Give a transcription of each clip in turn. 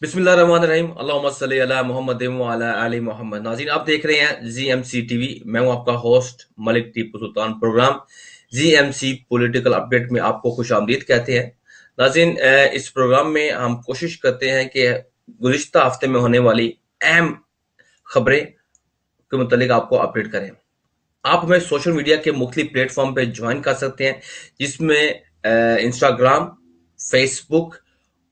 बिस्मिल्लाहिर्रहमानिर्रहीम अल्लाहुम्मा सल्ली अला मुहम्मद व अला आलि मोहम्मद। नाज़रीन, आप देख रहे हैं जीएमसी टीवी। मैं हूं आपका host Malik Tipu Sultan. Programme GMC political update में आपको खुशामदीद कहते हैं। नाज़रीन, इस प्रोग्राम में हम कोशिश करते हैं कि गुज़िश्ता हफ्ते में होने वाली अहम खबरें के मुतालिक आपको अपडेट करें। आप हमें सोशल मीडिया के मुख्तलिफ प्लेटफॉर्म पे ज्वाइन कर सकते हैं, जिसमें इंस्टाग्राम, फेसबुक,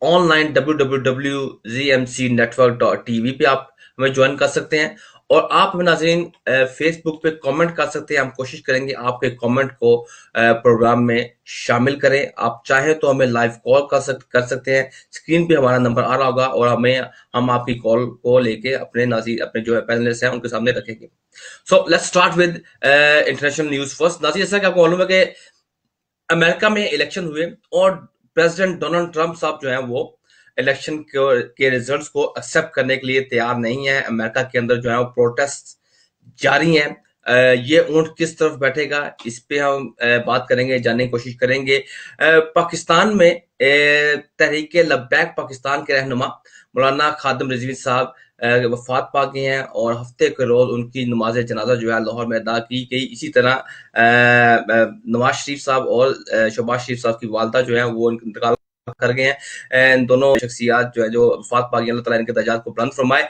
ऑनलाइन www.gmcnetwork.tv पे आप हमें ज्वाइन कर सकते हैं। और आप हमें नाज़रीन फेसबुक पे कमेंट कर सकते हैं। हम कोशिश करेंगे आपके कमेंट को प्रोग्राम में शामिल करें। आप चाहें तो हमें लाइव कॉल कर सकते हैं। स्क्रीन पे हमारा नंबर आ रहा होगा और हम आपकी कॉल को लेके अपने जो पैनलिस्ट हैं उनके सामने रखेंगे। So let's start with international news first. नाज़रीन, जैसा कि आपको मालूम है कि अमेरिका में इलेक्शन हुए और प्रेसिडेंट डोनाल्ड ट्रंप साहब जो हैं वो इलेक्शन के रिजल्ट्स को एक्सेप्ट करने के लिए तैयार नहीं है। अमेरिका के अंदर जो है वो प्रोटेस्ट जारी हैं। ये ऊंट किस तरफ बैठेगा, इस पे हम बात करेंगे, जानने की कोशिश करेंगे। पाकिस्तान में तहरीक लब्बैक पाकिस्तान के रहनुमा मौलाना खादिम रिजवी साहब वफात पा गए हैं और हफ्ते के रोज उनकी नमाज जनाजा जो है लाहौर में अदा की गई। इसी तरह नवाज शरीफ साहब और शहबाज शरीफ साहब की वालदा जो है वो इंतकाल कर गए हैं। इन दोनों शख्सियात जो है जो वफात पा गई, अल्लाह ताला इनके दर्जात को बुलंद फरमाए।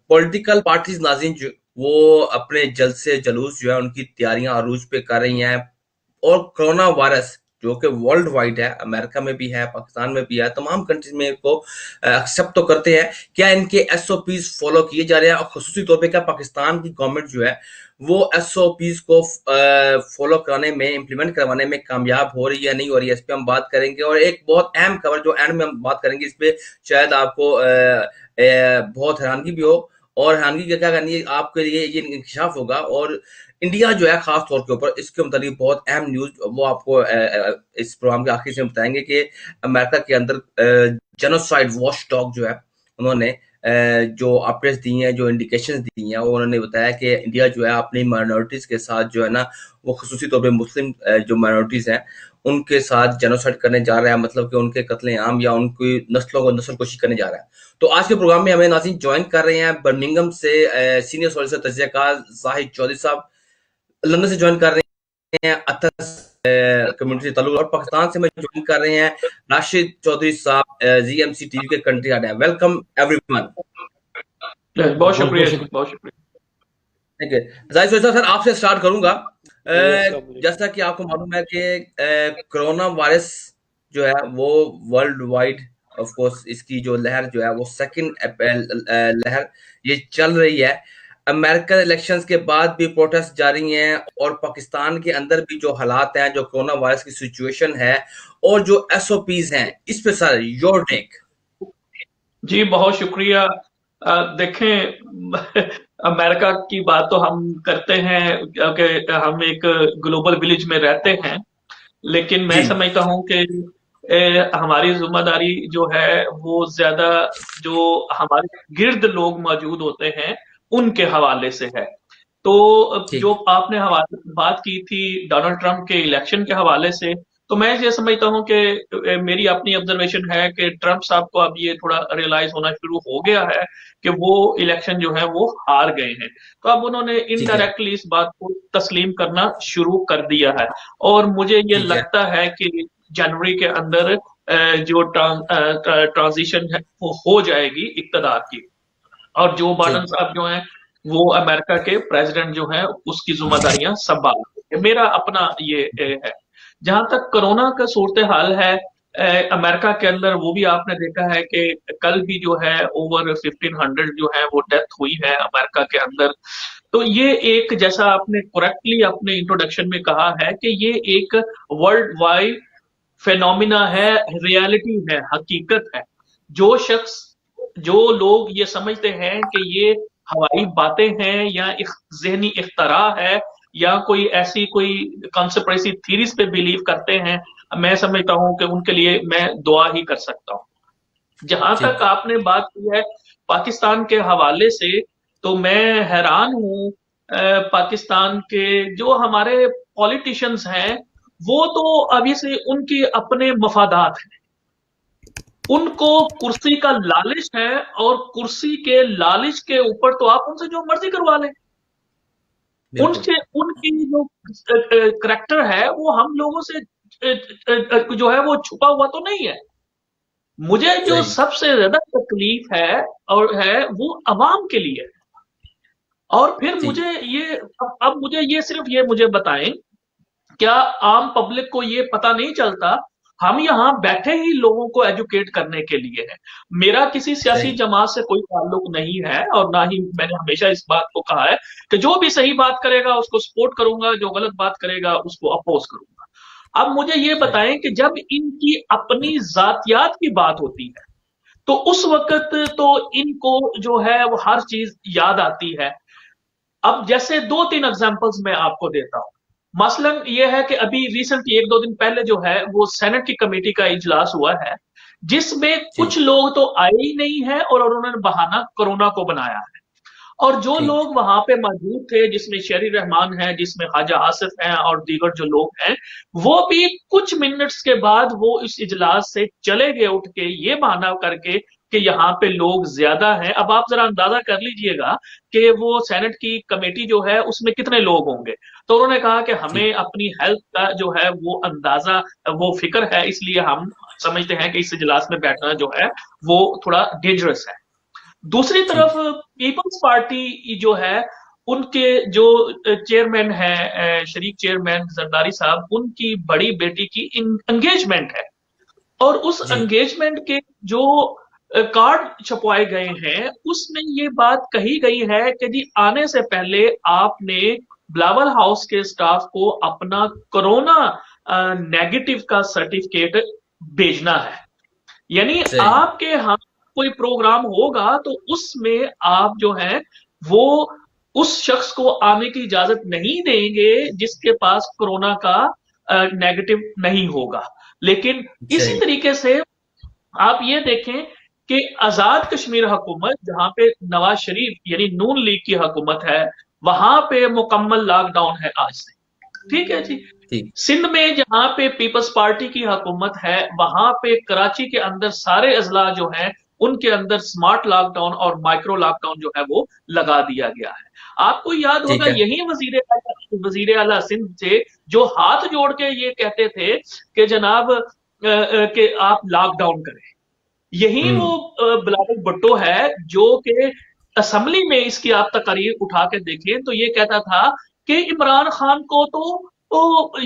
पॉलिटिकल पार्टीज नाज़रीन जो वो अपने जलसे जुलूस जो है उनकी तैयारियां अरूज पे कर रही हैं। और कोरोना वायरस जो कि वर्ल्ड वाइड है, अमेरिका में भी है, पाकिस्तान में भी है, तमाम कंट्रीज में इसको एक्सेप्ट तो करते हैं। क्या इनके एसओपीज फॉलो किए जा रहे हैं और खसूसी तौर पे क्या पाकिस्तान की गवर्नमेंट जो है वो एसओपीज को फॉलो कराने में, इम्प्लीमेंट करवाने में कामयाब हो रही है, नहीं हो रही है, इस पे हम बात करेंगे। और एक बहुत अहम खबर जो एंड में हम बात करेंगे, इस पे शायद आपको बहुत हैरानगी भी हो। और हैरानगी क्या करनी है आपके लिए, ये इंकशाफ होगा। और इंडिया जो है खास तौर के ऊपर इसके मुताबिक बहुत अहम न्यूज वो आपको इस प्रोग्राम के आखिर से बताएंगे कि अमेरिका के अंदर जेनोसाइड वॉच डॉग जो है उन्होंने जो अपडेट्स दी हैं, जो इंडिकेशंस दी हैं, वो उन्होंने बताया कि इंडिया जो है अपनी माइनॉरिटीज के साथ जो है ना वो खुसूसी तौर पे मुस्लिम जो माइनॉरिटीज हैं उनके साथ जेनोसाइड करने जा रहा है, मतलब कि उनके कत्ले आम या उनकी नस्लों को नस्ल कोशिश करने जा रहा है। तो आज के प्रोग्राम में हमें नाज़रीन ज्वाइन कर रहे हैं बर्मिंघम से सीनियर सॉलिसिटर तज्ज़ियाकार जाहिद चौधरी साहब, लंदन से ज्वाइन कर रहे हैं अतस कम्युनिटी से ताल्लुक, और पाकिस्तान से हमें ज्वाइन कर रहे हैं राशिद चौधरी साहब, जीएमसी टीवी के कंट्री हेड हैं। Welcome everyone. बहुत शुक्रिया जी, शुक्रिया। बहुत शुक्रिया। ठीक है, जाहिद चौधरी साहब, सर आपसे स्टार्ट करूंगा। जैसा कि आपको मालूम है कि कोरोना वायरस जो है वो वर्ल्ड वाइड, ऑफ कोर्स इसकी जो लहर जो है वो सेकंड लहर ये चल रही है। अमेरिकन इलेक्शंस के बाद भी प्रोटेस्ट जारी हैं और पाकिस्तान के अंदर भी जो हालात हैं, जो कोरोना वायरस की सिचुएशन है और जो एसओपीज हैं, इस पे सर योर टेक। जी बहुत शुक्रिया। देखें अमेरिका की बात तो हम करते हैं कि हम एक ग्लोबल विलेज में रहते हैं, लेकिन मैं जी समझता हूं कि हमारी जिम्मेदारी जो है वो ज्यादा जो हमारे गिर्द लोग मौजूद होते हैं उनके हवाले से है। तो जो ठीक। आपने बात की थी डोनाल्ड ट्रंप के इलेक्शन के हवाले से, तो मैं ये समझता हूं कि मेरी अपनी ऑब्जर्वेशन है कि ट्रंप साहब को अब ये थोड़ा रियलाइज होना शुरू हो गया है कि वो इलेक्शन जो है वो हार गए हैं। तो अब उन्होंने ठीक है। इनडायरेक्टली इस बात को तस्लीम करना शुरू कर दिया है। और मुझे ये ठीक है। लगता है कि जनवरी के अंदर जो ट्रांजिशन है वो हो जाएगी इक्तदार की, और जो बाइडेन ठीक। साहब जो हैं वो अमेरिका के प्रेसिडेंट जो हैं उसकी जिम्मेदारियां संभाल लेंगे। मेरा अपना ये है। जहां तक कोरोना का सूरत हाल है अमेरिका के अंदर, वो भी आपने देखा है कि कल भी जो है ओवर 1500 जो है वो डेथ हुई है अमेरिका के अंदर। तो ये एक, जैसा आपने करेक्टली अपने इंट्रोडक्शन में कहा है, कि ये एक वर्ल्ड वाइड फेनोमिना है, रियलिटी है, हकीकत है। जो शख्स, जो लोग ये समझते हैं कि ये हवाई बातें हैं या जहनी इख्तरा है या कोई ऐसी कोई कॉन्स्पिरेसी थीरीज पे बिलीव करते हैं, मैं समझता हूं कि उनके लिए मैं दुआ ही कर सकता हूं। जहां ठीक। तक आपने बात की है पाकिस्तान के हवाले से, तो मैं हैरान हूं। पाकिस्तान के जो हमारे पॉलिटिशियंस हैं वो तो ऑब्वियसली उनके अपने मफादात हैं। उनको कुर्सी का लालच है, और कुर्सी के लालच के ऊपर तो आप उनसे जो मर्जी करवा लें। बिल्कुल उनसे उनकी जो करैक्टर है वो हम लोगों से जो है वो छुपा हुआ तो नहीं है। मुझे जो सही। सबसे ज्यादा तकलीफ है और है वो अवाम के लिए है। और फिर जी मुझे ये अब मुझे ये सिर्फ ये मुझे बताएं, क्या आम पब्लिक को ये पता नहीं चलता? हम यहाँ बैठे ही लोगों को एजुकेट करने के लिए हैं। मेरा किसी सियासी सही। जमात से कोई ताल्लुक नहीं है, और ना ही मैंने हमेशा इस बात को कहा है कि जो भी सही बात करेगा उसको सपोर्ट करूंगा, जो गलत बात करेगा उसको अपोज करूंगा। अब मुझे ये सही। बताएं कि जब इनकी अपनी जातियात की बात होती है, तो उस वक्त तो इनको जो है वो हर चीज याद आती है। अब जैसे दो तीन एग्जांपल्स मैं आपको देता हूं। मसलन ये है कि अभी रिसेंटली एक दो दिन पहले जो है वो सेनेट की कमेटी का इजलास हुआ है, जिसमें जी। कुछ लोग तो आए ही नहीं है और उन्होंने बहाना कोरोना को बनाया है। और जो ठीक। लोग वहां पे मौजूद थे, जिसमें शेरी रहमान है, जिसमें ख्वाजा आसिफ हैं और दीगर जो लोग हैं, वो भी कुछ मिनट्स के बाद वो इस इजलास से चले गए उठ के, ये बहाना करके कि यहाँ पे लोग ज्यादा हैं। अब आप जरा अंदाजा कर लीजिएगा कि वो सेनेट की कमेटी जो है उसमें कितने लोग होंगे। तो उन्होंने कहा कि जी। हमें अपनी हेल्थ का जो है वो अंदाजा, वो फिक्र है, इसलिए हम समझते हैं कि इस इजलास में बैठना जो है वो थोड़ा डेंजरस है। दूसरी तरफ ठीक। पीपल्स पार्टी जो है, उनके जो चेयरमैन है, शरीफ चेयरमैन जरदारी साहब, उनकी बड़ी बेटी की एंगेजमेंट है। और उस जी। एंगेजमेंट के जो कार्ड छपवाए गए हैं उसमें ये बात कही गई है कि जी आने से पहले आपने ब्लावल हाउस के स्टाफ को अपना कोरोना नेगेटिव का सर्टिफिकेट भेजना है। यानी सही। आपके यहाँ कोई प्रोग्राम होगा तो उसमें आप जो है वो उस शख्स को आने की इजाजत नहीं देंगे जिसके पास कोरोना का नेगेटिव नहीं होगा। लेकिन इसी सही। तरीके से आप ये देखें कि आजाद कश्मीर हुकूमत, जहां पे नवाज शरीफ यानी नून लीग की हुकूमत है, वहां पे मुकम्मल लॉकडाउन है आज से। ठीक है जी। ठीक। सिंध में जहां पे पीपल्स पार्टी की हुकूमत है, वहां पे कराची के अंदर सारे अजला जो हैं उनके अंदर स्मार्ट लॉकडाउन और माइक्रो लॉकडाउन जो है वो लगा दिया गया है। आपको याद होगा ठीक है। यही वजीर आला सिंध थे जो हाथ जोड़ के ये कहते थे कि जनाब कि आप लॉकडाउन करें। यही वो हम्म। बिलावल भुट्टो है जो कि असेंबली में इसकी आप तकारीर उठा के देखें तो ये कहता था कि इमरान खान को तो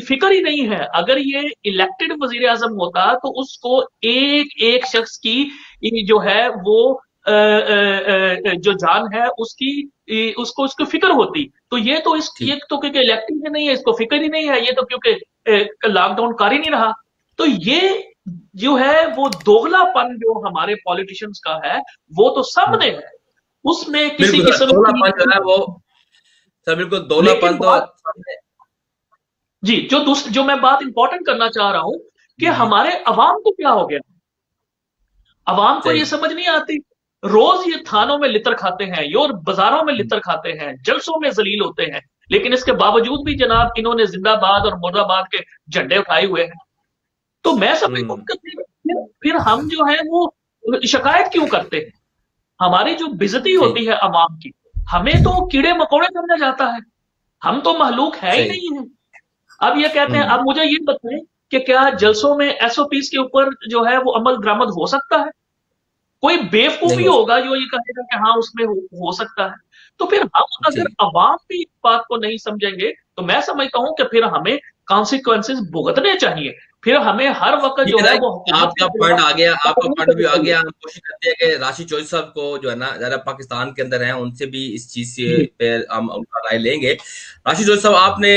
फिक्र ही नहीं है। अगर ये इलेक्टेड वजीर आजम होता तो उसको एक एक शख्स की जो है वो जो जान है उसकी उसको उसको फिक्र होती। तो ये तो ठीक। ये तो क्योंकि इलेक्टेड नहीं है इसको फिक्र ही नहीं है, ये तो क्योंकि लॉकडाउन कर ही नहीं रहा। तो ये जो है वो दोगलापन जो हमारे पॉलिटिशियंस का है वो तो सामने है, उसमें किसी बिल्कुल सर, किस्म दोगलापन जो है वो, की। सर बिल्कुल लेकिन दोगलापन तो बात, जी, जो मैं बात इंपॉर्टेंट करना चाह रहा हूं कि जी। जी। हमारे अवाम को क्या हो गया। अवाम को ये सही। समझ नहीं आती। रोज ये थानों में लितर खाते हैं, ये और बाजारों में लितर खाते हैं, जलसों में जलील होते हैं, लेकिन इसके बावजूद भी जनाब इन्होंने जिंदाबाद और मुर्दाबाद के झंडे उठाए हुए हैं। तो मैं समझता हूँ हम्म। कि फिर हम जो है वो शिकायत क्यों करते हैं। हमारी जो बेइज्जती ठीक। होती है अवाम की, हमें तो कीड़े मकोड़े समझा जाता है, हम तो महलूक है ही सही। नहीं है। अब ये कहते हैं, हम्म। अब मुझे ये बताएं कि क्या जलसों में एसओपीस के ऊपर जो है वो अमल दरामद हो सकता है? कोई बेवकूफ नहीं ही हो होगा सकता। जो ये कहेगा कि हाँ उसमें हो सकता है। तो फिर हम अगर जी। अवाम भी इस बात को नहीं समझेंगे तो मैं समझता हूं कि फिर हमें कॉन्सिक्वेंसेस भुगतने चाहिए। फिर हमें हर वक्त ठीक जो है है ना, वो हुकूमत के आपका पॉइंट खिलाफ आ गया, आपका कार्रवाई पॉइंट करनी भी आ चाहिए। गया। हम कोशिश करते हैं कि राशि चौधरी साहब को जो है ना, जरा पाकिस्तान के अंदर हैं, उनसे भी इस चीज से जी पे हम उनका राय लेंगे। राशि चौधरी साहब, आपने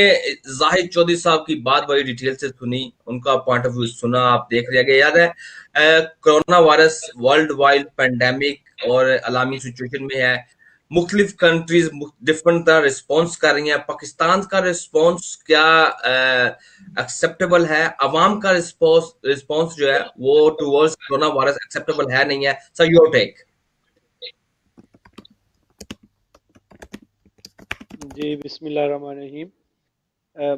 जाहिद चौधरी साहब की बात बड़ी डिटेल से सुनी, उनका पॉइंट ऑफ व्यू सुना, आप देख लिया गया। याद है corona virus world wide pandemic और अलार्मिंग सिचुएशन में है। मुख्तलिफ कंट्रीज डिफरेंट तरह रिस्पॉन्स कर रही हैं। पाकिस्तान का रिस्पॉन्स क्या एक्सेप्टेबल है? अवाम का रिस्पॉन्स रिस्पॉन्स जो है वो टुवर्ड्स कोरोना वायरस एक्सेप्टेबल है नहीं है? Sir, your take. जी, बिस्मिल्लाहिर्रहमानिर्रहीम।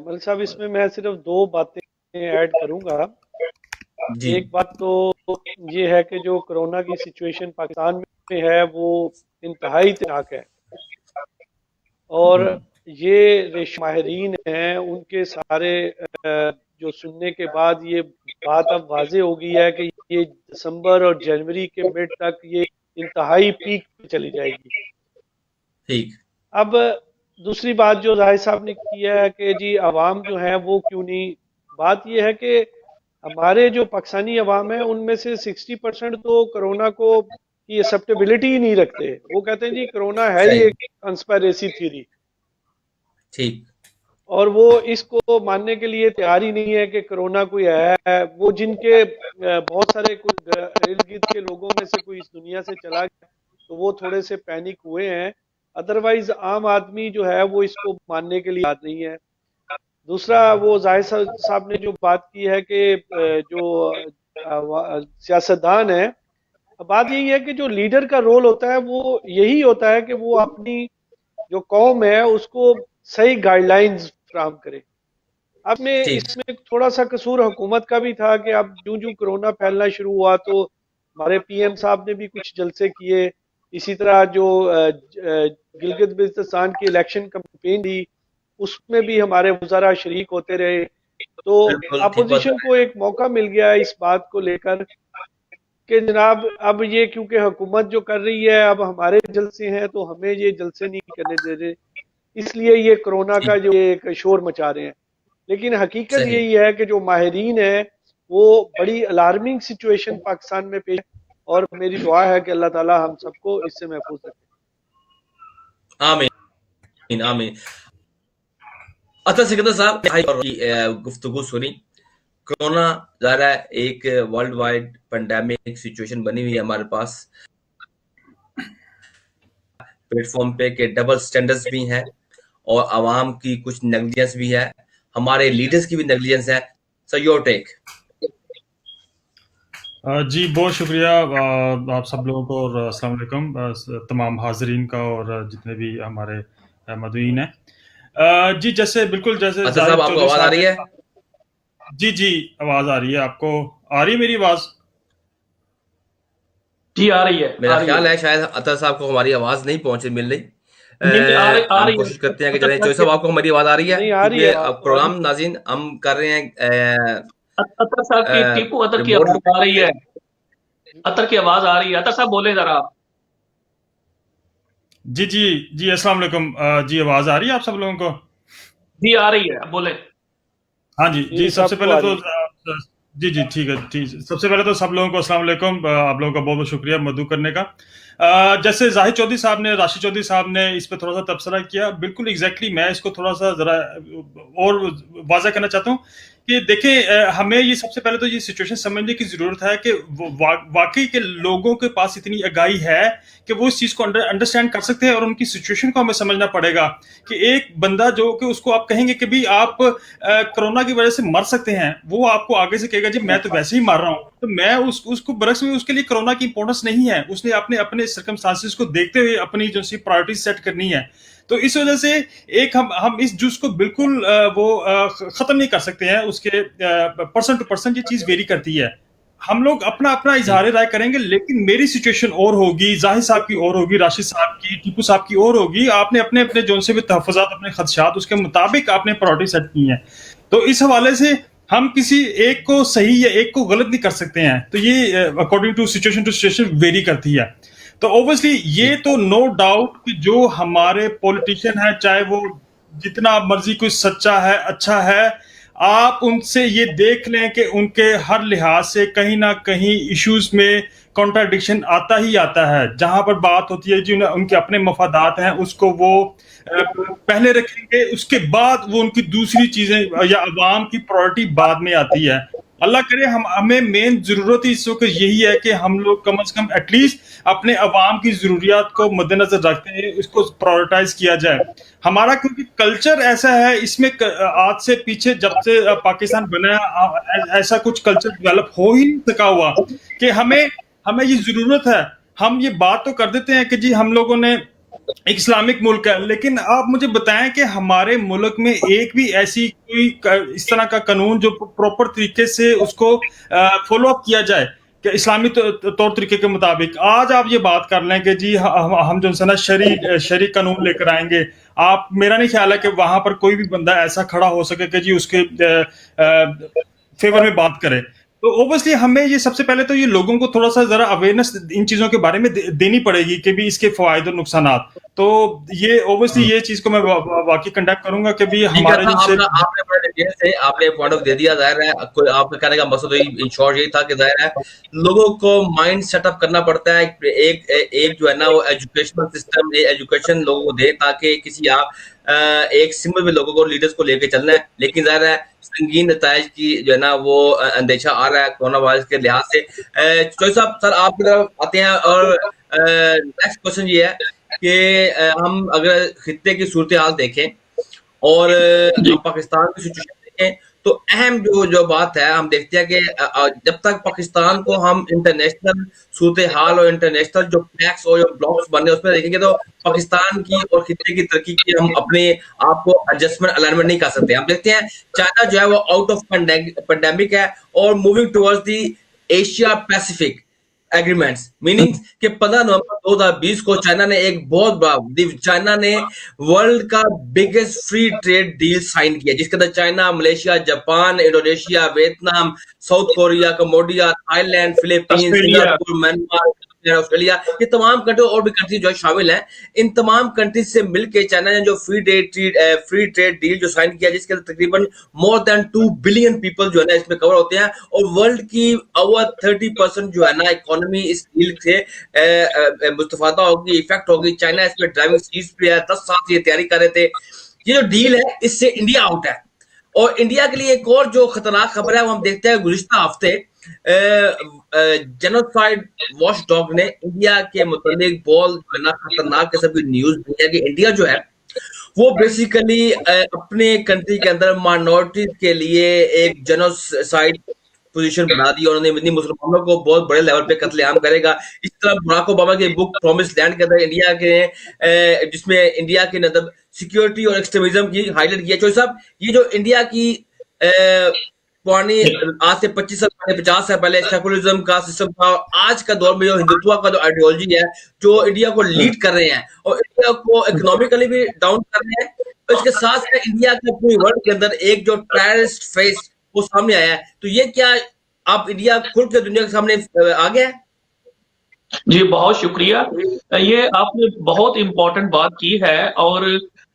मलिक साहब, इसमें मैं सिर्फ दो बातें ऐड करूंगा। जी। एक बात तो ये है कि जो कोरोना की सिचुएशन पाकिस्तान में है वो इंतहाई खतरनाक है, और ये माहिरीन हैं उनके सारे जो सुनने के बाद ये बात अब वाजे हो गई है कि ये दिसंबर और जनवरी के मिड तक ये इंतहाई पीक पे चली जाएगी। ठीक। अब दूसरी बात जो जाहिद साहब ने किया है कि जी अवाम जो है वो क्यों नहीं, बात ये है कि हमारे जो पाकिस्तानी अवाम है उनमें से 60% तो कोरोना को की एक्सेप्टेबिलिटी ही नहीं रखते। वो कहते हैं जी कोरोना है ही सही। एक कंस्पायरेसी थ्योरी, ठीक। और वो इसको मानने के लिए तैयार ही नहीं है कि कोरोना कोई है। वो जिनके बहुत सारे कोई इर्द गिर्द के लोगों में से कोई इस दुनिया से चला गया तो वो थोड़े से पैनिक हुए हैं, अदरवाइज आम आदमी जो है वो इसको मानने के लिए तैयार नहीं है। दूसरा, वो जाहिद साहब ने जो बात की है कि जो सियासतदान है, बात यही है कि जो लीडर का रोल होता है वो यही होता है कि वो अपनी जो कौम है उसको सही गाइडलाइंस फ्राहम करे। अब में ठीक। इसमें थोड़ा सा कसूर हुकूमत का भी था कि अब जूं जूं कोरोना फैलना शुरू हुआ तो हमारे पीएम साहब ने भी कुछ जलसे किए। इसी तरह जो गिलगित बिल्तिस्तान की इलेक्शन कैंपेन थी उसमें भी हमारे वज़ारा शरीक होते रहे, तो बिल्कुल ठीक बात अपोजिशन को एक मौका मिल गया इस बात को लेकर कि जनाब अब ये क्योंकि हुकूमत जो कर रही है अब हमारे जलसे हैं तो हमें ये जलसे नहीं करने दे रहे, इसलिए ये कोरोना का ठीक। जो एक शोर मचा रहे हैं। लेकिन हकीकत सही। यही है कि जो माहिरीन है वो बड़ी अलार्मिंग सिचुएशन पाकिस्तान में पेश है, और मेरी दुआ है कि अल्लाह ताला हम सबको इससे महफूज रखे। आमीन आमीन। अच्छा सिकंदर साहब, गुफ्तगू सुनी। कोरोना ज़ाहिर है एक वर्ल्ड वाइड पेंडेमिक सिचुएशन बनी हुई है हमारे पास। प्लेटफॉर्म पे के डबल स्टैंडर्ड्स भी हैं और आवाम की कुछ नेग्लिजेंस भी है, हमारे लीडर्स की भी नेग्लिजेंस है। So your take. जी बहुत शुक्रिया आप सब लोगों को, और अस्सलाम वालेकुम तमाम हाजरीन का और जितने भी हमारे मदईन हैं। जी जैसे बिल्कुल जैसे अच्छा साहब, आपको आवाज आ रही है? जी जी आवाज आ रही है। आपको आ रही है मेरी आवाज? जी आ रही है। मेरा ख्याल है शायद अतर साहब को हमारी आवाज नहीं पहुंचे मिल रही। नहीं, आ हम रही कोशिश करते हैं कि है। चौधरी साहब आपको हमारी आवाज आ रही है? नहीं आ रही क्योंकि है अब प्रोग्राम नाज़रीन हम कर रहे हैं अतर साहब की टीपू अतर की रिमोट। आवाज आ रही है। अतर की आवाज आ रही है। अतर साहब बोले जरा। जी जी जी अस्सलाम वालेकुम। जी आवाज आ रही है आप सब लोगों को? जी आ रही है, बोले। हाँ जी जी सबसे सबको पहले आ तो रही है। जी जी ठीक है ठीक। सबसे पहले तो सब लोगों को अस्सलाम वालेकुम। आप लोगों का बहुत बहुत शुक्रिया मदू करने का। जैसे जाहिद चौधरी साहब ने, राशिद चौधरी साहब ने इस पे थोड़ा सा तबसरा किया, बिल्कुल एग्जैक्टली मैं इसको थोड़ा सा जरा और वाज़ा करना चाहता हूँ कि देखें, हमें ये सबसे पहले तो ये सिचुएशन समझने की जरूरत है कि वाकई के लोगों के पास इतनी आगाही है कि वो इस चीज को अंडरस्टैंड कर सकते हैं, और उनकी सिचुएशन को हमें समझना पड़ेगा कि एक बंदा जो कि उसको आप कहेंगे कि भी आप कोरोना की वजह से मर सकते हैं, वो आपको आगे से कहेगा जी मैं तो वैसे ही मर रहा हूं, तो मैं उसको बरक्स में उसके लिए कोरोना की इंपॉर्टेंस नहीं है। उसने अपने अपने सर्कमस्टांसेस को देखते हुए अपनी जो सी प्रायोरिटी सेट करनी है। तो इस वजह से एक हम इस जूस को बिल्कुल खत्म नहीं कर सकते हैं। उसके पर्सन टू पर्सन ये चीज वेरी करती है। हम लोग अपना अपना इजहार राय करेंगे, लेकिन मेरी सिचुएशन और होगी, जाहिद साहब की और होगी, राशिद साहब की, टीपू साहब की और होगी। आपने अपने अपने जोन से भी तहफुजात, अपने खदशात उसके मुताबिक आपने प्रायोरिटी सेट की है। तो इस हवाले से हम किसी एक को सही या एक को गलत नहीं कर सकते हैं। तो ये अकॉर्डिंग टू सिचुएशन वेरी करती है। तो ऑब्वियसली ये तो नो डाउट कि जो हमारे पॉलिटिशियन है, चाहे वो जितना मर्जी कोई सच्चा है, अच्छा है, आप उनसे ये देख लें कि उनके हर लिहाज से कहीं ना कहीं इश्यूज में कॉन्ट्राडिक्शन आता ही आता है। जहां पर बात होती है जी उनके अपने मफादात हैं, उसको वो पहले रखेंगे, उसके बाद वो उनकी दूसरी चीजें या अवाम की प्रायोरिटी बाद में आती है। अल्लाह करे हमें मेन जरूरत इस वक्त यही है कि हम लोग कम से कम एटलीस्ट अपने अवाम की जरूरियात को मद्देनजर रखते हैं, इसको प्रायोरिटाइज किया जाए। हमारा क्योंकि कल्चर ऐसा है, इसमें आज से पीछे जब से पाकिस्तान बना ऐसा कुछ कल्चर डेवलप हो ही नहीं सका हुआ कि हमें ये जरूरत है। हम ये बात तो कर देते हैं कि जी हम लोगों ने एक इस्लामिक मुल्क है, लेकिन आप मुझे बताएं कि हमारे मुल्क में एक भी ऐसी कोई इस तरह का कानून जो प्रॉपर तरीके से उसको फॉलो अप किया जाए कि इस्लामी तौर तरीके के मुताबिक। आज आप ये बात कर लें कि जी हम जो है ना शरी कानून लेकर आएंगे, आप, मेरा नहीं ख्याल है कि वहां पर कोई भी बंदा ऐसा खड़ा हो सके कि जी उसके फेवर में बात करे। तो ओबियसली हमें ये सबसे पहले तो ये लोगों को थोड़ा सा जरा अवेयरनेस इन चीजों के बारे में देनी पड़ेगी कि भी इसके फायदे और नुकसानात। तो ये ओबियसली ये चीज को मैं वाकई कंडक्ट करूंगा कि भी हमारे आपने बड़े डिटेल से आपने पॉइंट ऑफ दे दिया। जाहिर है कोई आपके कहने का मकसद इन शॉर्ट यही था कि जाहिर है लोगों को माइंड सेटअप करना पड़ता है, एक जो है ना वो एजुकेशनल सिस्टम, एजुकेशन लोगों को दे ताकि किसी एक सिंपल में लोगों को, लीडर्स को लेके चलना है। लेकिन जाहिर है संगीन नताइज की जो है ना वो अंदेशा आ रहा है कोरोना वायरस के लिहाज से। चौधरी साहब, सर आपकी तरफ आते हैं और नेक्स्ट क्वेश्चन ये है कि हम अगर खित्ते की सूरत हाल देखें और पाकिस्तान की सिचुएशन देखें तो अहम जो बात है, हम देखते हैं कि जब तक पाकिस्तान को हम इंटरनेशनल सूरत हाल और इंटरनेशनल जो फैक्ट्स और जो ब्लॉक्स बने उसमें देखेंगे तो पाकिस्तान की और खित्ते की तरक्की की हम अपने आप को एडजस्टमेंट अलाइनमेंट नहीं कर सकते। हम देखते हैं चाइना जो है वो आउट ऑफ पेंडेमिक है और moving towards the Asia Pacific agreements, meaning कि 15 नवंबर 2020 को चाइना ने एक बहुत बड़ा, चाइना ने वर्ल्ड का biggest free trade deal sign किया जिसके अंदर China, Malaysia, Japan, Indonesia, Vietnam, South Korea, Cambodia, Thailand, Philippines, Singapore, Myanmar, Australia, ये तमाम कंट्री और भी कंट्री जो शामिल हैं, इन तमाम कंट्रीज से मिलकर चाइना ने जो फ्री ट्रेड डील जो साइन किया जिसके अंदर तकरीबन मोर देन 2 बिलियन पीपल जो है ना इसमें कवर होते हैं और वर्ल्ड की ओवर 30% जो है ना इकोनॉमी इस डील से मुस्तफादा होगी, इफेक्ट होगी। चाइना इसमें ड्राइविंग सीट पे है, 10 साल से ये तैयारी कर रहे थे। ये जो डील है इससे इंडिया आउट है और इंडिया के लिए एक और जो खतरनाक खबर है वो हम देखते हैं गुज़िश्ता हफ्ते जेनोसाइड वॉचडॉग ने इंडिया के मुताबिक बहुत खतरनाक किस्म की न्यूज दी है कि इंडिया जो है वो बेसिकली अपने कंट्री के अंदर माइनॉरिटीज के लिए एक जेनोसाइड पोजीशन बना दी। उन्होंने इतनी मुसलमानों को बहुत बड़े लेवल पे कत्लेआम करेगा। इस तरह बराक ओबामा की बुक प्रॉमिस लैंड के अंदर इंडिया के जिसमें इंडिया के मतलब सिक्योरिटी और एक्सट्रीमिज्म की हाईलाइट किया। चौधरी साहब, ये जो इंडिया की पुरानी आज से 25 साल पहले 50 साल पहले सेकुलरिज्म का सिस्टम था, आज का दौर में जो हिंदुत्व का जो आइडियोलॉजी है जो इंडिया को लीड कर रहे हैं और इंडिया को इकोनॉमिकली भी डाउन कर रहे हैं, तो इसके साथ साथ इंडिया के पूरी वर्ल्ड के अंदर एक जो टेररिस्ट फेस वो सामने आया है, तो ये क्या आप इंडिया खुल के दुनिया के सामने आ गया है? जी बहुत शुक्रिया, ये आपने बहुत इंपॉर्टेंट बात की है और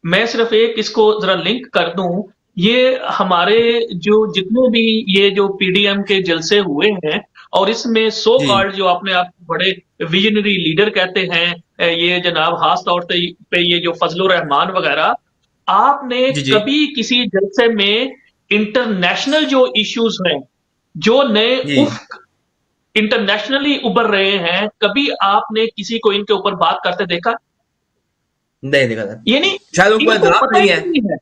मैं सिर्फ एक इसको जरा लिंक कर दूं। ये हमारे जो जितने भी ये जो पीडीएम के जलसे हुए हैं और इसमें सो कॉल्ड जो अपने आप बड़े विजनरी लीडर कहते हैं, ये जनाब खास तौर पे ये जो फजलुर रहमान वगैरह, आपने कभी किसी जलसे में इंटरनेशनल जो इश्यूज हैं जो नए इंटरनेशनली उभर रहे हैं, कभी आपने किसी को इनके ऊपर बात करते देखा? नहीं देखा था। ये नहीं, शायद उनको अदराक नहीं है।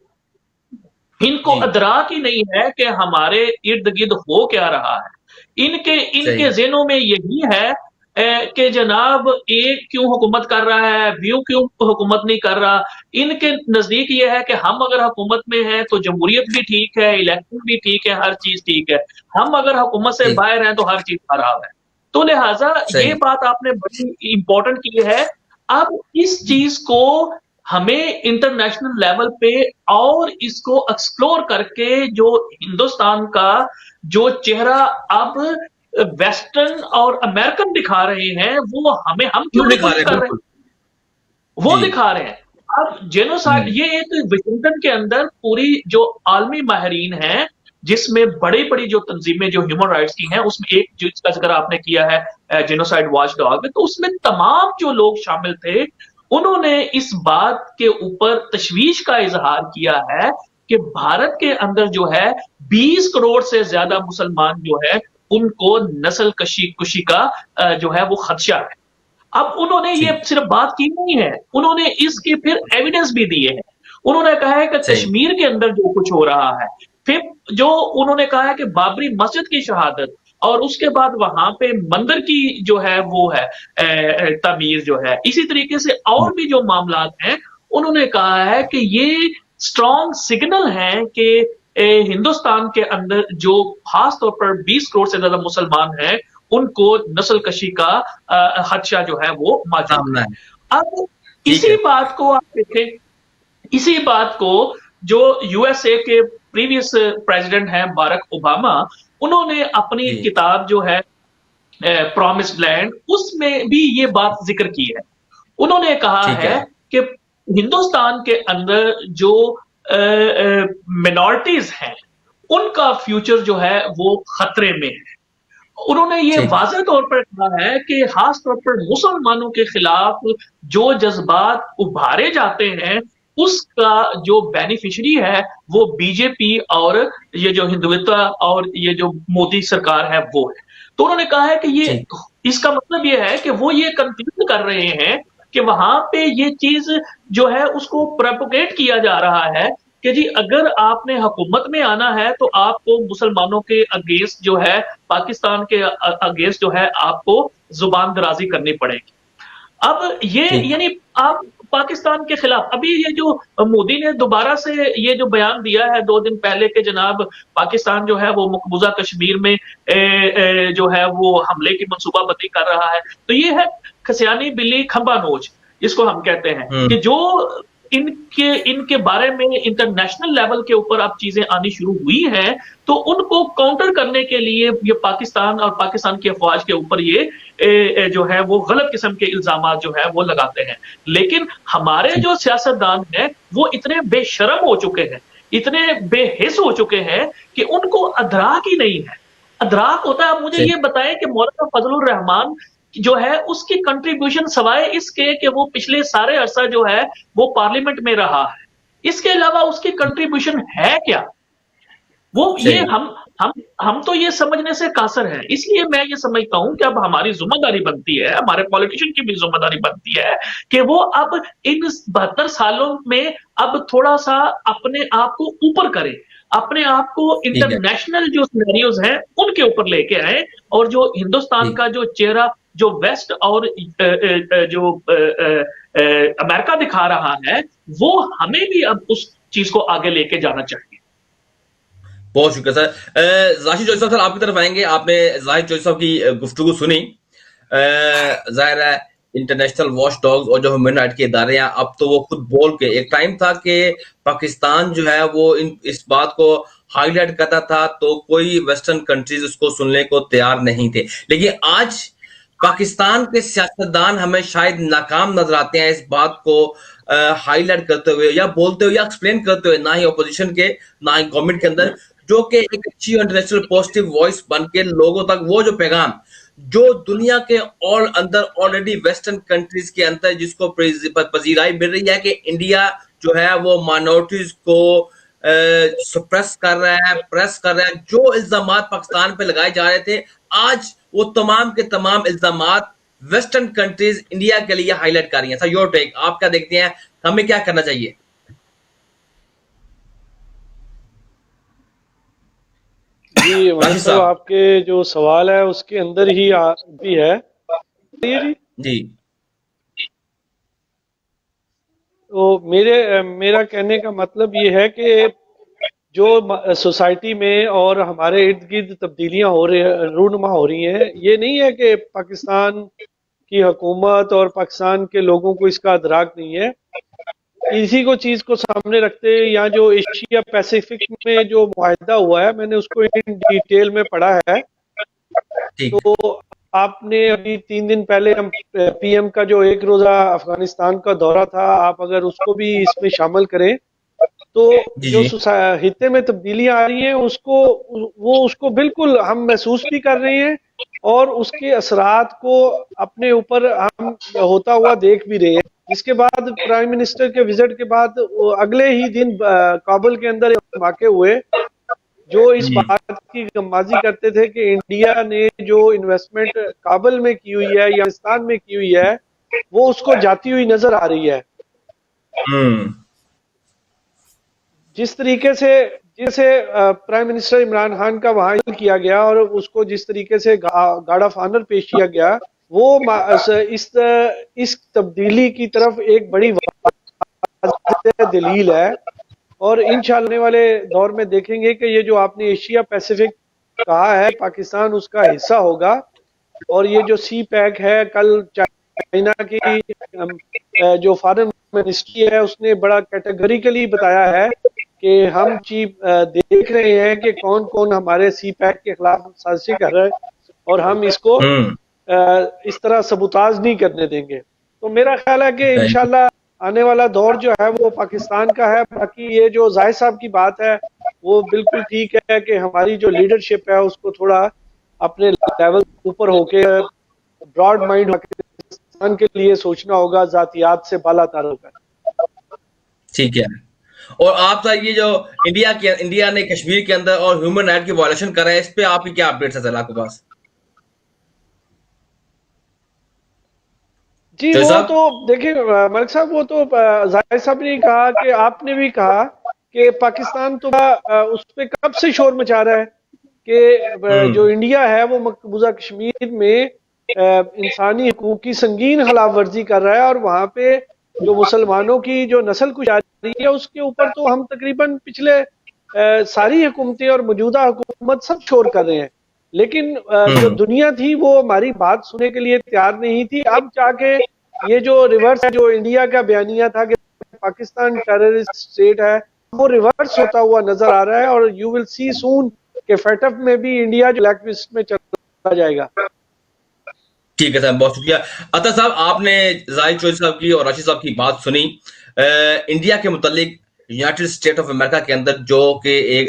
इनको अदराक ही नहीं है कि हमारे इर्द गिर्द हो क्या रहा है। इनके ज़हनों में यही है कि जनाब एक क्यों हुकूमत कर रहा है, व्यू क्यों हुकूमत नहीं कर रहा। इनके नजदीक ये है कि हम अगर हुकूमत में हैं तो जमहूरियत भी ठीक है, इलेक्शन भी ठीक है, हर चीज ठीक है। हम अगर हुकूमत से बाहर हैं तो हर चीज खराब है। तो लिहाजा ये बात आपने बड़ी इंपॉर्टेंट की है। अब इस चीज को हमें इंटरनेशनल लेवल पे और इसको एक्सप्लोर करके जो हिंदुस्तान का जो चेहरा अब वेस्टर्न और अमेरिकन दिखा रहे हैं वो हम क्यों दिखा रहे हैं? वो दिखा रहे हैं। अब जेनोसाइड ये एक वाशिंगटन के अंदर पूरी जो आलमी माहिरीन हैं जिसमें बड़ी बड़ी जो तंजीमें जो ह्यूमन राइट्स की हैं उसमें एक जिसका जिक्र आपने किया है जेनोसाइड वॉचडॉग, तो उसमें तमाम जो लोग शामिल थे उन्होंने इस बात के ऊपर तशवीश का इजहार किया है कि भारत के अंदर जो है 20 करोड़ से ज्यादा मुसलमान जो है उनको नस्ल कुशी का जो है वो खदशा है। अब उन्होंने ये सिर्फ बात की नहीं है, उन्होंने इसके फिर एविडेंस भी दिए हैं। उन्होंने कहा है कि कश्मीर के अंदर जो कुछ हो रहा है, फिर जो उन्होंने कहा है कि बाबरी मस्जिद की शहादत और उसके बाद वहां पे मंदिर की जो है वो है तामीर जो है। इसी तरीके से और भी जो मामला हैं, उन्होंने कहा है कि ये स्ट्रॉन्ग सिग्नल है कि हिंदुस्तान के अंदर जो खास तौर पर 20 करोड़ से ज्यादा मुसलमान हैं, उनको नस्ल कशी का खदशा जो है वो मौजूद है। अब इसी बात को आप देखें, इसी बात को जो यूएसए के प्रीवियस प्रेसिडेंट हैं बारक ओबामा, उन्होंने अपनी किताब जो है प्रॉमिस्ड लैंड, उसमें भी ये बात जिक्र की है। उन्होंने कहा है कि हिंदुस्तान के अंदर जो मिनॉरिटीज हैं, उनका फ्यूचर जो है वो खतरे में है। उन्होंने ये वाज़ेह तौर पर कहा है कि खास तौर पर मुसलमानों के खिलाफ जो जज्बात उभारे जाते हैं, उसका जो बेनिफिशियरी है वो बीजेपी और ये जो हिंदुत्व और ये जो मोदी सरकार है वो है। तो उन्होंने कहा है कि ये इसका मतलब ये है कि वो ये कंफ्यूज कर रहे हैं कि वहां पे ये चीज जो है उसको प्रोपोगेट किया जा रहा है कि जी अगर आपने हुकूमत में आना है तो आपको मुसलमानों के अगेंस्ट जो है, पाकिस्तान के अगेंस्ट जो है आपको जुबान दराजी करनी पड़ेगी। अब ये यानी आप पाकिस्तान के खिलाफ, अभी ये जो मोदी ने दोबारा से ये जो बयान दिया है 2 दिन पहले के जनाब पाकिस्तान जो है वो मकबूजा कश्मीर में जो है वो हमले की मंसूबाबंदी कर रहा है, तो ये है खसियानी बिल्ली खंबा नोच, इसको हम कहते हैं कि जो इनके बारे में इंटरनेशनल लेवल के ऊपर अब चीजें आनी शुरू हुई हैं, तो उनको काउंटर करने के लिए ये पाकिस्तान और पाकिस्तान की अफवाज के ऊपर ये जो है वो गलत किस्म के इल्जामात जो है वो लगाते हैं। लेकिन हमारे जो सियासतदान हैं वो इतने बेशर्म हो चुके हैं, इतने बेहिस हो चुके हैं कि उनको अदराक ही नहीं है। अदराक होता है, मुझे ये बताएं कि मौलाना फजलुर रहमान जो है उसकी कंट्रीब्यूशन सवाए इसके कि वो पिछले सारे अरसा जो है वो पार्लियामेंट में रहा है, इसके अलावा उसकी कंट्रीब्यूशन है क्या? वो ये हम तो ये समझने से कासर है। इसलिए मैं ये समझता हूं कि अब हमारी जिम्मेदारी बनती है, हमारे पॉलिटिशियन की भी जिम्मेदारी बनती है कि वो अब इन 72 सालों में अब थोड़ा सा अपने आप को ऊपर करें, अपने आप को इंटरनेशनल जो सिनेरियोज हैं उनके ऊपर लेके आए, और जो हिंदुस्तान का जो चेहरा जो वेस्ट और जो अमेरिका दिखा रहा है, वो हमें भी अब उस चीज को आगे लेके जाना चाहिए। बहुत शुक्रिया सर। जाहिद चौधरी साहब आपकी तरफ आएंगे। आपने जाहिद चौधरी साहब की गुफ्तगू सुनी। जाहिर है इंटरनेशनल वॉच डॉग्स और जो ह्यूमन राइट के इदारे हैं, अब तो वो खुद बोल के, एक टाइम था कि पाकिस्तान जो है वो इस बात को हाईलाइट करता था तो कोई वेस्टर्न कंट्रीज उसको सुनने को तैयार नहीं थे, लेकिन आज पाकिस्तान के सियासतदान हमें शायद नाकाम नजर आते हैं इस बात को हाईलाइट करते हुए या बोलते हुए या एक्सप्लेन करते हुए, ना ही ऑपोजिशन के ना ही गवर्नमेंट के अंदर, जो कि एक अच्छी इंटरनेशनल पॉजिटिव वॉइस बन के लोगों तक वो जो पैगाम जो दुनिया के और अंदर ऑलरेडी वेस्टर्न कंट्रीज के अंदर जिसको पजीराई मिल रही है कि इंडिया जो है वो माइनॉरिटीज को सप्रेस कर रहा है, प्रेस कर रहा है, जो इल्जामात पाकिस्तान पे लगाए जा रहे थे, आज वो तमाम के तमाम इल्जामात वेस्टर्न कंट्रीज इंडिया के लिए हाईलाइट कर रही हैं। सर योर टेक, आप क्या देखते हैं, हमें क्या करना चाहिए? जी मतलब आपके जो सवाल है उसके अंदर ही भी है जी। तो मेरा कहने का मतलब ये है कि जो सोसाइटी में और हमारे इर्द गिर्द तब्दीलियां हो रही रूनुमा हो रही हैं, ये नहीं है कि पाकिस्तान की हुकूमत और पाकिस्तान के लोगों को इसका अदराक नहीं है। इसी को चीज को सामने रखते या जो एशिया पैसिफिक में जो मुआहदा हुआ है, मैंने उसको इन डिटेल में पढ़ा है। तो आपने अभी 3 दिन पहले हम पीएम का जो 1 रोजा अफगानिस्तान का दौरा था, आप अगर उसको भी इसमें शामिल करें तो जो हित्ते में तब्दीलियां आ रही हैं उसको बिल्कुल हम महसूस भी कर रहे हैं और उसके असरात को अपने ऊपर हम होता हुआ देख भी रहे हैं। इसके बाद प्राइम मिनिस्टर के विजिट के बाद अगले ही दिन काबुल के अंदर वाक़े हुए जो इस बात की गम्माजी करते थे कि इंडिया ने जो इन्वेस्टमेंट काबुल में की हुई है या पाकिस्तान में की हुई है वो उसको जाती हुई नजर आ रही है। जिस तरीके से जैसे प्राइम मिनिस्टर इमरान खान का वहां किया गया और उसको जिस तरीके से गार्ड ऑफ ऑनर पेश किया गया, वो इस तब्दीली की तरफ एक बड़ी दलील है। और इंशाल्लाह आने वाले दौर में देखेंगे कि ये जो आपने एशिया पैसिफिक कहा है, पाकिस्तान उसका हिस्सा होगा। और ये जो सी पैक है, कल चाइना की जो फॉरेन मिनिस्ट्री है उसने बड़ा कैटेगरिकली बताया है कि हम देख रहे हैं कि कौन कौन हमारे सी पैक के खिलाफ साजिश कर रहा है और हम इसको इस तरह सबूताज नहीं करने देंगे। तो मेरा ख्याल है कि इंशाल्लाह आने वाला दौर जो है वो पाकिस्तान का है। बाकी ये जो जाहिद साहब की बात है वो बिल्कुल ठीक है कि हमारी जो लीडरशिप है उसको थोड़ा अपने लेवल ऊपर होके ब्रॉड माइंड पाकिस्तान के लिए सोचना होगा, जातियात से बालातर होकर। ठीक है। और आप ये जो इंडिया ने कश्मीर के अंदर और ह्यूमन राइट की वायलेशन करा है, इस पे आपकी क्या अपडेट्स है सर आपके पास? जी वो तो देखिए मलिक साहब, वो तो जाहिद साहब ने कहा कि आपने भी कहा कि पाकिस्तान तो उस पर कब से शोर मचा रहा है कि जो इंडिया है वो मकबूजा कश्मीर में इंसानी हकूक की संगीन खिलाफ वर्जी कर रहा है और वहां पे जो मुसलमानों की जो नस्ल कुशारी है उसके ऊपर तो हम तकरीबन पिछले सारी हुकूमतें और मौजूदा हुकूमत सब शोर कर रहे हैं। लेकिन जो दुनिया थी वो हमारी बात सुनने के लिए तैयार नहीं थी। अब जाके ये जो रिवर्स है, जो इंडिया का बयानिया था कि पाकिस्तान टेररिस्ट स्टेट है, वो रिवर्स होता हुआ नजर आ रहा है और यू विल सी सून कि फेटअप में भी इंडिया जो ब्लैक लिस्ट में चला जाएगा। ठीक है साहब, बहुत शुक्रिया। अता साहब, आपने जाहिद चौधरी साहब की और राशिद साहब की बात सुनी। इंडिया के मुतालिक यूनाइटेड स्टेट ऑफ अमेरिका के अंदर जो कि एक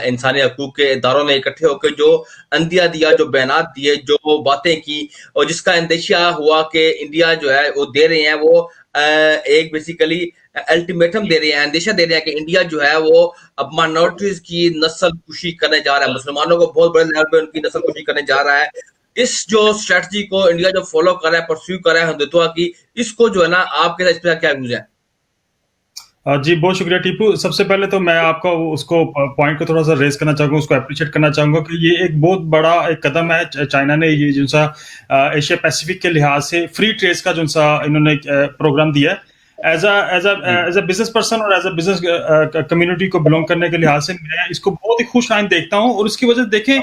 इंसानी हकूक के इदारों ने इकट्ठे होकर जो अंदिया दिया, जो बयानात दिए, जो बातें की और जिसका अंदेशा हुआ कि इंडिया जो है वो दे रहे हैं, वो एक बेसिकली अल्टीमेटम दे रहे हैं, अंदेशा दे रहे हैं कि इंडिया जो है वो अब माइनॉरिटीज की नस्ल कुशी करने जा रहा है, मुसलमानों को बहुत बड़े लेवल पे उनकी नस्ल कुशी करने जा रहा है। इस जो स्ट्रेटजी को इंडिया जो फॉलो कर रहा है, परस्यू कर रहा है हिंदुत्व की, इसको जो है ना आपके साथ इस पर क्या व्यूज है? जी बहुत शुक्रिया टीपू। सबसे पहले तो मैं आपका उसको पॉइंट को थोड़ा सा रेज करना चाहूंगा, उसको अप्रिशिएट करना चाहूंगा कि ये एक बहुत बड़ा एक कदम है। चाइना ने ये जो सा एशिया पैसिफिक के लिहाज से फ्री ट्रेड का जो सा इन्होंने प्रोग्राम दिया है, एज अ बिजनेस पर्सन और एज अ बिजनेस कम्युनिटी को बिलोंग करने के लिहाज से मैं इसको बहुत ही खुश आइंद देखता हूं। और उसकी वजह से देखें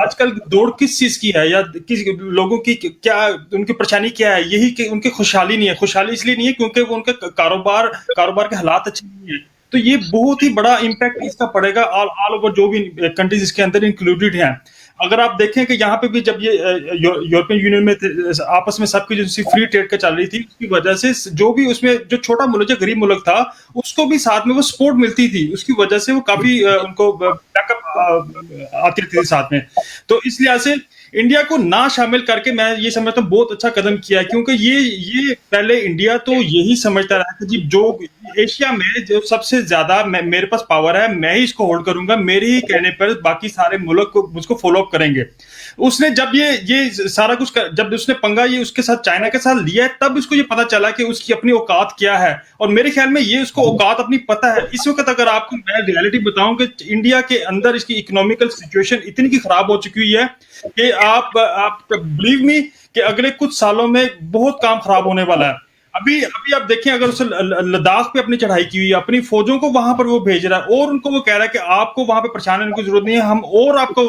आजकल दौड़ किस चीज की है या किस लोगों की क्या उनकी परेशानी क्या है, यही कि उनकी खुशहाली नहीं है। खुशहाली इसलिए नहीं है क्योंकि वो उनके कारोबार के हालात अच्छे नहीं है। तो ये बहुत ही बड़ा इम्पैक्ट इसका पड़ेगा ऑल ओवर जो भी कंट्रीज इसके अंदर इंक्लूडेड हैं। अगर आप देखें कि यहाँ पे भी जब ये यूरोपियन यूनियन में आपस में सबकी जो फ्री ट्रेड का चल रही थी, उसकी वजह से जो भी उसमें जो छोटा मुल्क, जो गरीब मुल्क था, उसको भी साथ में वो सपोर्ट मिलती थी। उसकी वजह से वो काफी उनको बैकअप आती रहती थी साथ में। तो इस लिहाज से इंडिया को ना शामिल करके मैं ये समझता हूँ बहुत अच्छा कदम किया है, क्योंकि ये पहले इंडिया तो यही समझता रहा कि जी जो एशिया में जो सबसे ज्यादा मेरे पास पावर है, मैं ही इसको होल्ड करूंगा, मेरे ही कहने पर बाकी सारे मुल्क को मुझको फॉलो अप करेंगे। उसने जब ये सारा कुछ जब उसने पंगा ये उसके साथ चाइना के साथ लिया है, तब उसको ये पता चला कि उसकी अपनी औकात क्या है। और मेरे ख्याल में ये उसको औकात अपनी पता है। इस वक्त अगर आपको मैं रियलिटी बताऊं कि इंडिया के अंदर इसकी इकोनॉमिकल सिचुएशन इतनी की खराब हो चुकी हुई है कि आप बिलीव मी कि अगले कुछ सालों में बहुत काम खराब होने वाला है। अभी आप देखें, अगर उसे लद्दाख पे अपनी चढ़ाई की हुई है, अपनी फौजों को वहां पर वो भेज रहा है और उनको वो कह रहा है कि आपको वहां पे परेशान होने की जरूरत नहीं है, हम और आपको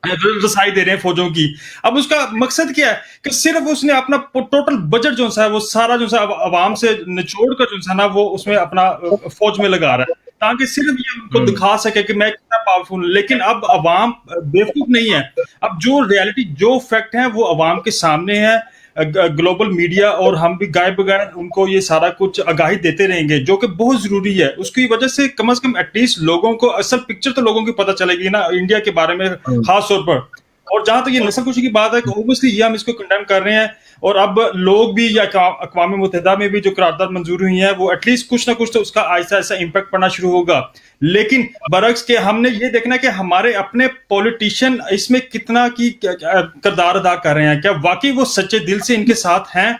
रसाई दे रहे हैं फौजों की। अब उसका मकसद क्या है कि सिर्फ उसने अपना टोटल बजट जो है वो सारा जो है आवाम से निचोड़ कर जो है ना वो उसमें अपना फौज में लगा रहा है, ताकि सिर्फ ये उनको दिखा सके कि मैं कितना पावरफुल हूं। लेकिन अब अवाम बेवकूफ नहीं है। अब जो रियलिटी, जो फैक्ट है वो अवाम के सामने है। ग्लोबल मीडिया और हम भी गाय बगैर उनको ये सारा कुछ आगाही देते रहेंगे, जो कि बहुत जरूरी है। उसकी वजह से कम एटलीस्ट लोगों को असल पिक्चर तो लोगों की पता चलेगी ना इंडिया के बारे में खास तौर पर। और जहां तक ये नस्लकुशी की बात है, ऑब्वियसली ये हम इसको कंडेम कर रहे हैं। और अब लोग भी या अक़वाम मुत्तहिदा में भी जो करारदाद मंजूर हुई है वो एटलीस्ट कुछ ना कुछ तो उसका ऐसा ऐसा इम्पैक्ट पड़ना शुरू होगा। लेकिन बरक्स के हमने ये देखना कि हमारे अपने पॉलिटिशियन इसमें कितना की किरदार अदा कर रहे हैं, क्या वाकई वो सच्चे दिल से इनके साथ हैं।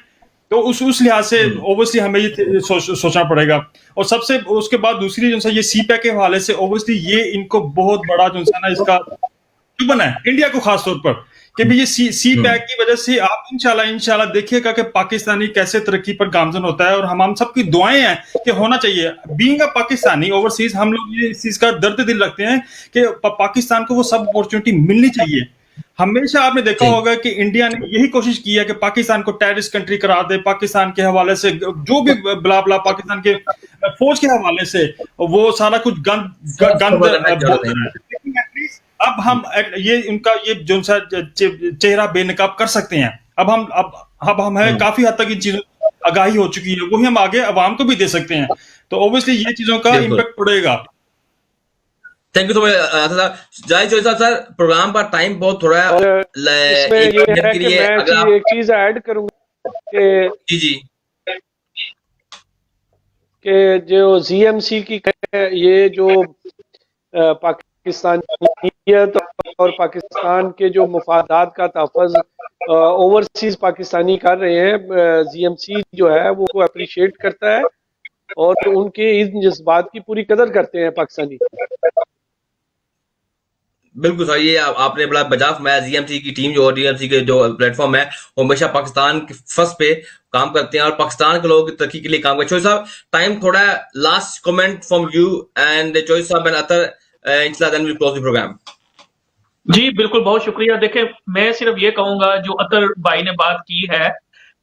तो उस लिहाज से ओबियसली हमें ये सोचना पड़ेगा। और सबसे उसके बाद दूसरी जो है ये CPEC के हवाले से ओबियसली ये इनको बहुत बड़ा जो है ना इसका बना है इंडिया को खास तौर पर कि भाई ये CPEC की वजह से आप इंशाल्लाह देखिएगा कि पाकिस्तानी कैसे तरक्की पर गामजन होता है। और हम सबकी दुआएं हैं कि होना चाहिए। बीइंग अ पाकिस्तानी ओवरसीज हम लोग ये इस चीज का दर्द दिल रखते हैं कि पाकिस्तान को वो सब अपॉर्चुनिटी मिलनी चाहिए। हमेशा आपने देखा होगा कि इंडिया ने यही कोशिश की है कि पाकिस्तान को टेररिस्ट कंट्री करा दे, पाकिस्तान के हवाले से जो भी ब्ला ब्ला पाकिस्तान के फौज के हवाले से वो सारा कुछ अब हम ये उनका ये जो सा चेहरा बेनकाब कर सकते हैं। अब हम है काफी हद तक इन चीजों आगाही हो चुकी है, वो ही हम आगे अवाम को भी दे सकते हैं। तो ऑब्वियसली ये चीजों का इम्पैक्ट पड़ेगा। Thank you so much Zahid Chaudhary साहब। सर प्रोग्राम का टाइम बहुत थोड़ा है, एक चीज ऐड करूंगा कि जी कि जो GMC की ये जो पाकिस्तानियत और पाकिस्तान के जो मफादात का तहफ़्फ़ुज़ ओवरसीज पाकिस्तानी कर रहे हैं, GMC जो है वो अप्रिशिएट करता है और उनके इन जज्बात की पूरी कदर करते हैं पाकिस्तानी। बिल्कुल सर, ये आपने बड़ा बजाफ मैं GMC की टीम जो DMC के जो प्लेटफॉर्म है वो हमेशा पाकिस्तान के फर्स्ट पे काम करते हैं और पाकिस्तान के लोगों की तरक्की के लिए काम करते हैं। चौधरी साहब टाइम थोड़ा last comment from you and Chaudhary साहब एंड अतर इंशाल्लाह then we close the program. जी बिल्कुल, बहुत शुक्रिया। देखें मैं सिर्फ ये कहूंगा जो अतर भाई ने बात की है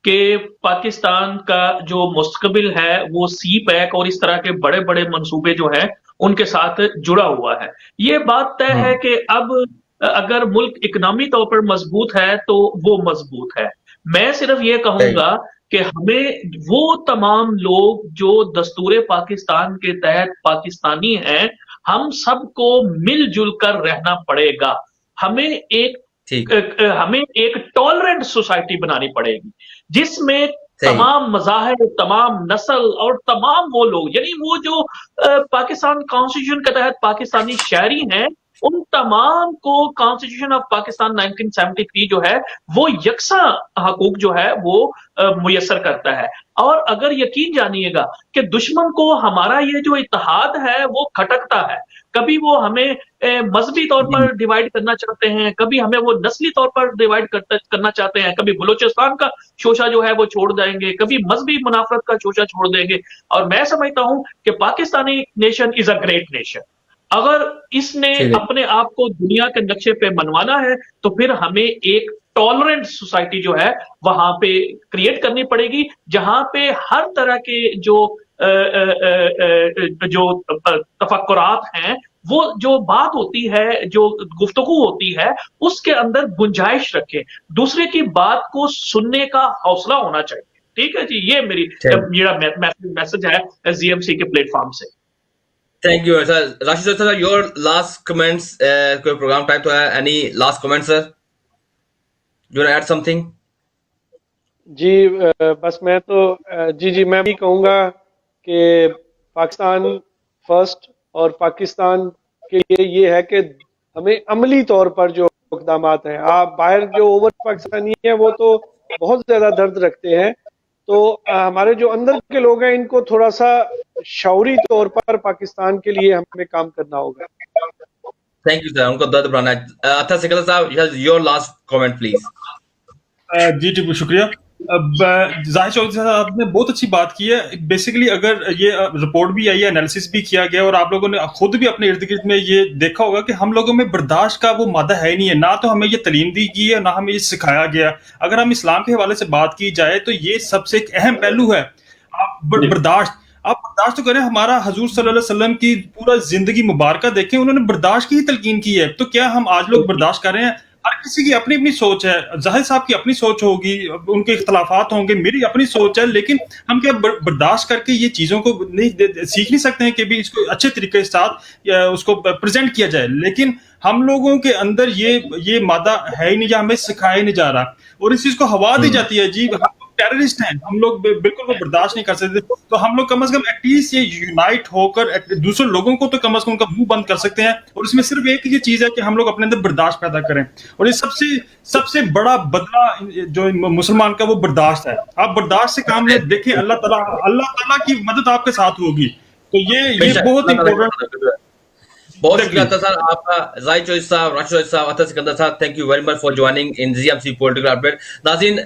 कि पाकिस्तान का जो मुस्तकबिल है वो CPEC और इस तरह के बड़े बड़े मंसूबे जो हैं उनके साथ जुड़ा हुआ है। ये बात तय है कि अब अगर मुल्क इकनॉमी तौर पर मजबूत है तो वो मजबूत है। मैं सिर्फ ये कहूंगा कि हमें वो तमाम लोग जो दस्तूर पाकिस्तान के तहत पाकिस्तानी हैं, हम सबको मिलजुल कर रहना पड़ेगा। हमें एक टॉलरेंट सोसाइटी बनानी पड़ेगी जिसमें तमाम मज़ाहिर, तमाम नस्ल और तमाम वो लोग, यानी वो जो पाकिस्तान कॉन्स्टिट्यूशन के तहत पाकिस्तानी शहरी हैं, उन तमाम को कॉन्स्टिट्यूशन ऑफ पाकिस्तान 1973 जो है वो यकसा हकूक जो है वो मुयस्सर करता है। और अगर यकीन जानिएगा कि दुश्मन को हमारा ये जो इत्तेहाद है वो खटकता है। कभी वो हमें मजहबी तौर पर डिवाइड करना चाहते हैं, कभी हमें वो नस्ली तौर पर डिवाइड करना चाहते हैं, कभी बलूचिस्तान का शोशा जो है वो छोड़ देंगे, कभी मजहबी मुनाफरत का शोशा छोड़ देंगे। और मैं समझता हूं कि Pakistani nation is a great nation. अगर इसने अपने आप को दुनिया के नक्शे पे मनवाना है तो फिर हमें एक टॉलरेंट सोसाइटी जो है वहां पे क्रिएट करनी पड़ेगी, जहां पे हर तरह के जो तफक्कुरात हैं, वो जो बात होती है, जो गुफ्तगू होती है, उसके अंदर गुंजाइश रखे, दूसरे की बात को सुनने का हौसला होना चाहिए। ठीक है जी, ये मेरा मैसेज है GMC के प्लेटफॉर्म से। Thank you sir. Rashid sir, your last comments, कोई प्रोग्राम टाइम तो है, any last comment sir, you add something? जी बस मैं तो जी मैं भी कहूँगा कि पाकिस्तान फर्स्ट, और पाकिस्तान के लिए ये है कि हमें अमली तौर पर जो इक़दामात हैं, आप बाहर जो ओवर पाकिस्तानी है वो तो बहुत ज़्यादा दर्द रखते हैं, तो हमारे जो अंदर के लोग हैं इनको थोड़ा सा शौरी तौर पर पाकिस्तान के लिए हमें काम करना होगा। थैंक यू सर, उनको दर्द बढ़ाना है। अतर सिकंदर साहब, योर लास्ट कमेंट प्लीज। जी शुक्रिया। जाहिद चौधरी साहब ने बहुत अच्छी बात की है। बेसिकली अगर ये रिपोर्ट भी आई है, एनालिसिस भी किया गया और आप लोगों ने खुद भी अपने इर्द गिर्द में ये देखा होगा कि हम लोगों में बर्दाश्त का वो मादा है नहीं है, ना तो हमें ये तालीम दी गई है, ना हमें ये सिखाया गया। अगर हम इस्लाम के हवाले से बात की जाए तो ये सबसे एक अहम पहलू है। आप बर्दाश्त तो करें। हमारा हजूर सल्लल्लाहु अलैहि वसल्लम की पूरा जिंदगी मुबारक देखें, उन्होंने बर्दाश्त की ही तलकीन की है। तो क्या हम आज लोग बर्दाश्त कर रहे हैं? हर किसी की अपनी अपनी सोच है। जाहिद साहब की अपनी सोच होगी, उनके इख्तलाफात होंगे, मेरी अपनी सोच है, लेकिन हम क्या बर्दाश्त करके ये चीज़ों को सीख नहीं सकते हैं कि भी इसको अच्छे तरीके के साथ उसको प्रेजेंट किया जाए? लेकिन हम लोगों के अंदर ये मादा है ही नहीं, या हमें सिखाया नहीं जा रहा, और इस चीज़ को हवा दी जाती है। जी टेररिस्ट हैं, हम लोग बिल्कुल वो बर्दाश्त नहीं कर सकते। तो हम लोग कम से कम एटलीस्ट ये यूनाइट होकर दूसरे लोगों को तो कम से कम उनका मुंह बंद कर सकते हैं। और इसमें सिर्फ एक ही चीज है कि हम लोग अपने अंदर बर्दाश्त पैदा करें। और ये सबसे सबसे बड़ा बदला जो मुसलमान का वो बर्दाश्त है। आप बर्दाश्त से काम लें, देखें अल्लाह ताला की मदद आपके साथ होगी। तो ये बहुत इंपॉर्टेंट। बहुत शुक्रिया सर आपका, जाहिद चौधरी साहब, राशिद चौधरी साहब, अतर सिकंदर साहब, thank you very much for joining in GMC political update. नाज़रीन,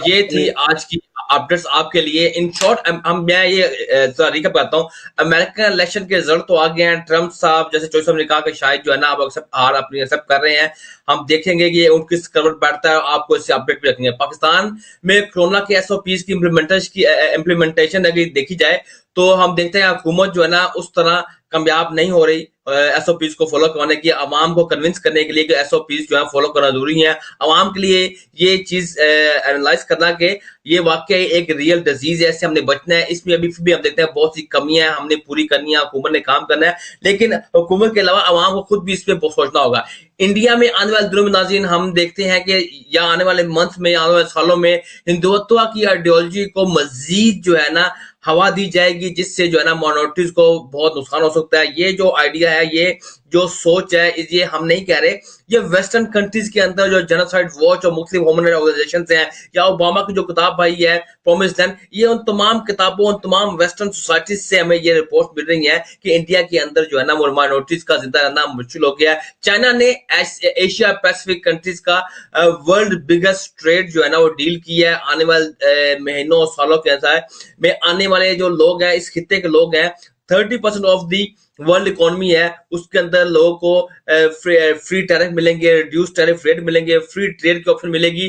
ये थी आज की अपडेट्स आपके लिए। इन शॉर्ट मैं ये रिकैप करता हूँ। अमेरिकन इलेक्शन के रिजल्ट तो आ गए हैं। ट्रंप साहब, जैसे चौधरी साहब ने कहा कि शायद जो है ना अब हार अपनी एक्सेप्ट कर रहे हैं। हम देखेंगे कि उन किस करवट बैठता है, आपको इससे अपडेट भी रखेंगे। पाकिस्तान में कोरोना के एसओपीज की इम्प्लीमेंटेशन अगर देखी जाए तो हम देखते हैं हुकूमत जो है ना उस तरह कामयाब नहीं हो रही एसओपीज को फॉलो करने की, अवाम को कन्विंस करने के लिए कि एसओपीज जो है फॉलो करना जरूरी है। अवाम के लिए ये चीज एनालाइज करना कि ये वाकई एक रियल डिजीज है, इससे हमने बचना है। इसमें अभी भी हम देखते हैं बहुत सी कमियां हैं, हमने पूरी करनी है, हुकूमत ने काम करना है, लेकिन हुकूमत के अलावा अवाम को खुद भी इस पर सोचना होगा। इंडिया में आने वाले दिनों में नाज़रीन हम देखते हैं कि या आने वाले मंथ में, आने वाले सालों में हिंदुत्व की आइडियोलॉजी को मजीद जो है ना हवा दी जाएगी, जिससे जो है ना माइनॉरिटीज को बहुत नुकसान हो सकता है। ये जो आइडिया है, ये जो सोच है, ये हम नहीं कह रहे, ये वेस्टर्न कंट्रीज के अंदर जो जेनोसाइड वॉच और मुख्तलिफ ह्यूमन राइट्स ऑर्गेनाइजेशंस हैं, या ओबामा की जो किताब आई है प्रॉमिस्ड लैंड, ये उन तमाम किताबों, उन तमाम वेस्टर्न सोसाइटीज से हमें ये रिपोर्ट मिल रही है कि इंडिया के अंदर जो है ना माइनॉरिटीज का जिंदा रहना मुश्किल हो गया है। चाइना ने एशिया पैसिफिक कंट्रीज का वर्ल्ड बिगेस्ट ट्रेड जो है ना वो डील की है। आने वाले महीनों सालों के अंदर में आने वाले जो लोग हैं, इस खित्ते के लोग हैं, 30% ऑफ दी वर्ल्ड इकोनॉमी है, उसके अंदर लोगों को फ्री टैरिफ मिलेंगे, रिड्यूस टैरिफ रेट मिलेंगे, फ्री ट्रेड की ऑप्शन मिलेगी।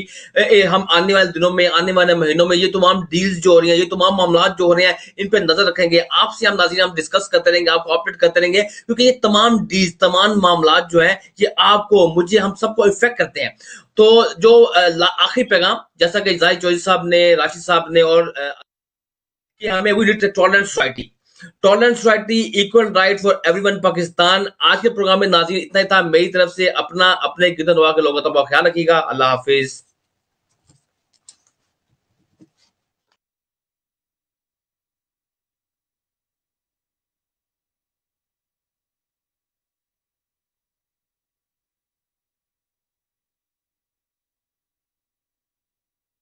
हम आने वाले दिनों में, आने वाले महीनों में ये तमाम डील्स जो हो रही हैं, ये तमाम मामला जो हो रहे हैं, इन पर नजर रखेंगे। आपसे हम नाज़रीन हम डिस्कस करते रहेंगे, आपको अपडेट करते रहेंगे, क्योंकि ये तमाम डील्स, तमाम मामला जो है, ये आपको, मुझे, हम सबको इफेक्ट करते हैं। तो जो आखिरी पैगाम, जैसा कि जाहिद चौधरी साहब ने, राशिद साहब ने, और कि हमें we need tolerant society, equal right for everyone Pakistan. आज के प्रोग्राम में नाज़रीन इतना ही था मेरी तरफ से। अपने गिरदन के लोगों का ख्याल रखिएगा। अल्लाह हाफिज।